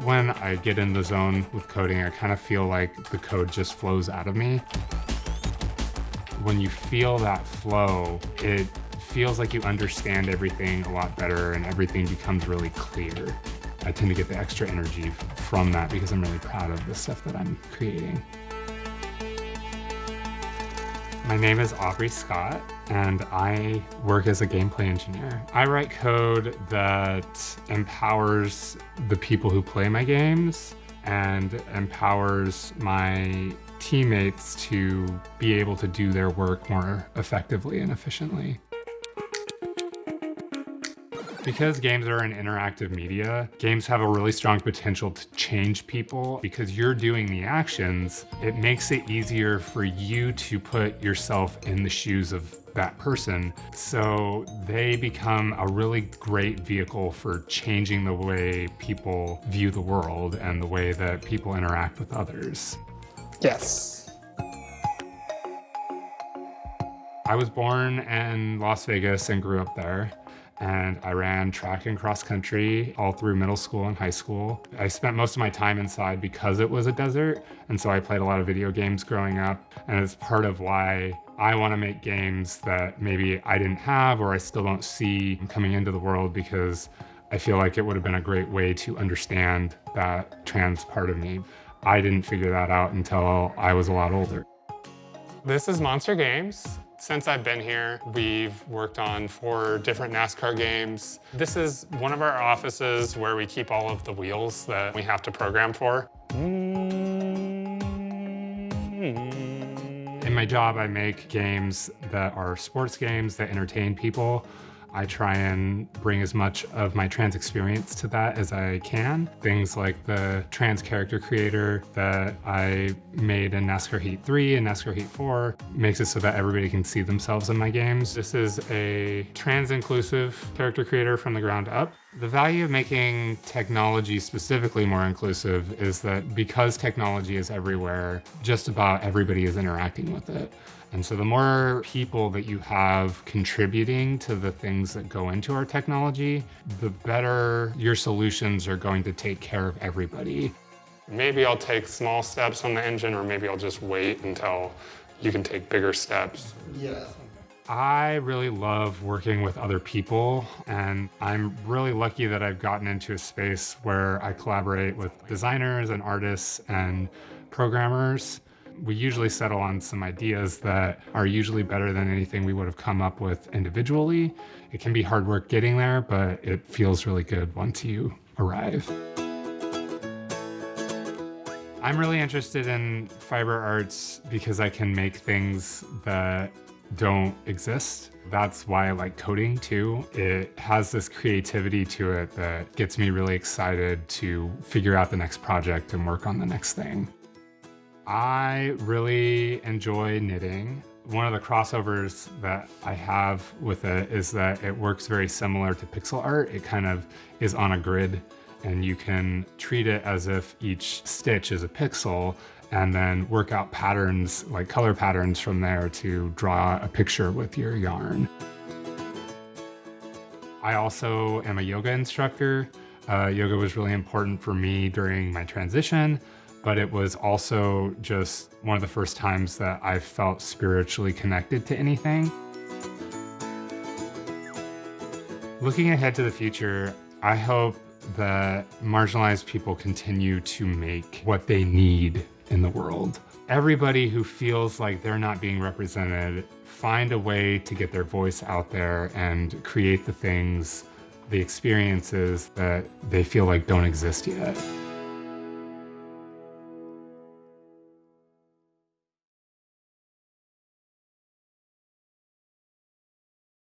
When I get in the zone with coding, I kind of feel like the code just flows out of me. When you feel that flow, it feels like you understand everything a lot better and everything becomes really clear. I tend to get the extra energy from that because I'm really proud of the stuff that I'm creating. My name is Aubrey Scott, and I work as a gameplay engineer. I write code that empowers the people who play my games and empowers my teammates to be able to do their work more effectively and efficiently. Because games are an interactive media, games have a really strong potential to change people. Because you're doing the actions, it makes it easier for you to put yourself in the shoes of that person. So they become a really great vehicle for changing the way people view the world and the way that people interact with others. Yes. I was born in Las Vegas and grew up there. And I ran track and cross country all through middle school and high school. I spent most of my time inside because it was a desert, and so I played a lot of video games growing up, and it's part of why I want to make games that maybe I didn't have or I still don't see coming into the world, because I feel like it would have been a great way to understand that trans part of me. I didn't figure that out until I was a lot older. This is Monster Games. Since I've been here, we've worked on 4 different NASCAR games. This is one of our offices where we keep all of the wheels that we have to program for. In my job, I make games that are sports games that entertain people. I try and bring as much of my trans experience to that as I can. Things like the trans character creator that I made in NASCAR Heat 3 and NASCAR Heat 4 makes it so that everybody can see themselves in my games. This is a trans-inclusive character creator from the ground up. The value of making technology specifically more inclusive is that because technology is everywhere, just about everybody is interacting with it. And so the more people that you have contributing to the things that go into our technology, the better your solutions are going to take care of everybody. Maybe I'll take small steps on the engine, or maybe I'll just wait until you can take bigger steps. Yeah. I really love working with other people, and I'm really lucky that I've gotten into a space where I collaborate with designers and artists and programmers. We usually settle on some ideas that are usually better than anything we would have come up with individually. It can be hard work getting there, but it feels really good once you arrive. I'm really interested in fiber arts because I can make things that don't exist. That's why I like coding too. It has this creativity to it that gets me really excited to figure out the next project and work on the next thing. I really enjoy knitting. One of the crossovers that I have with it is that it works very similar to pixel art. It kind of is on a grid, and you can treat it as if each stitch is a pixel and then work out patterns, like color patterns from there to draw a picture with your yarn. I also am a yoga instructor. Yoga was really important for me during my transition, but it was also just one of the first times that I felt spiritually connected to anything. Looking ahead to the future, I hope that marginalized people continue to make what they need in the world. Everybody who feels like they're not being represented, find a way to get their voice out there and create the things, the experiences that they feel like don't exist yet.